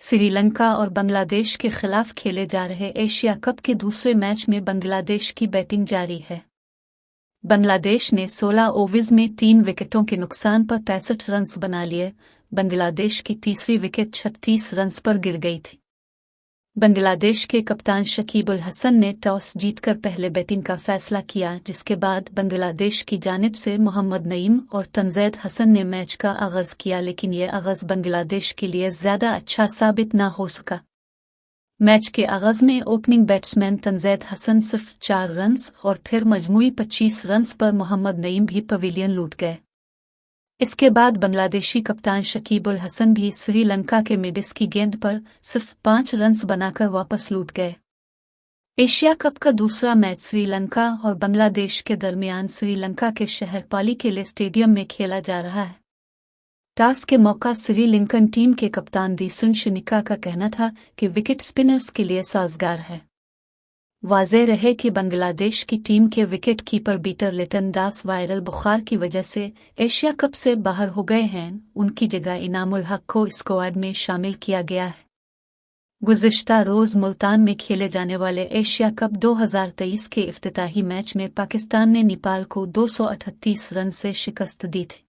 श्रीलंका और बांग्लादेश के खिलाफ खेले जा रहे एशिया कप के दूसरे मैच में बांग्लादेश की बैटिंग जारी है। बांग्लादेश ने 16 ओवर्स में 3 विकेटों के नुकसान पर 65 रन बना लिए। बांग्लादेश की तीसरी विकेट 36 रन पर गिर गई थी। बांग्लादेश के कप्तान शकीब उल हसन ने टॉस जीतकर पहले बैटिंग का फैसला किया, जिसके बाद बांग्लादेश की जानिब से मोहम्मद नईम और तंजीद हसन ने मैच का आगाज किया, लेकिन यह आगाज बांग्लादेश के लिए ज्यादा अच्छा साबित न हो सका। मैच के आगाज में ओपनिंग बैट्समैन तंजीद हसन सिर्फ 4 रन और फिर मजमूई 25 रन पर मोहम्मद नईम भी पवेलियन लूट गए। इसके बाद बांग्लादेशी कप्तान शकीब उल हसन भी श्रीलंका के मिडिस की गेंद पर सिर्फ 5 रन बनाकर वापस लौट गए। एशिया कप का दूसरा मैच श्रीलंका और बांग्लादेश के दरमियान श्रीलंका के शहर पालीकेले स्टेडियम में खेला जा रहा है। टॉस के मौका श्रीलंकन टीम के कप्तान दिसुन शनिका का कहना था कि विकेट स्पिनर्स के लिए साजगार है। वाज़ेह रहे कि बांग्लादेश की टीम के विकेट कीपर बीटर लिटन दास वायरल बुखार की वजह से एशिया कप से बाहर हो गए हैं। उनकी जगह इनामुल हक को स्क्वाड में शामिल किया गया है। गुज़िश्ता रोज़ मुल्तान में खेले जाने वाले एशिया कप 2023 के इफ्तिताही मैच में पाकिस्तान ने नेपाल को 238 रन से शिकस्त दी थी।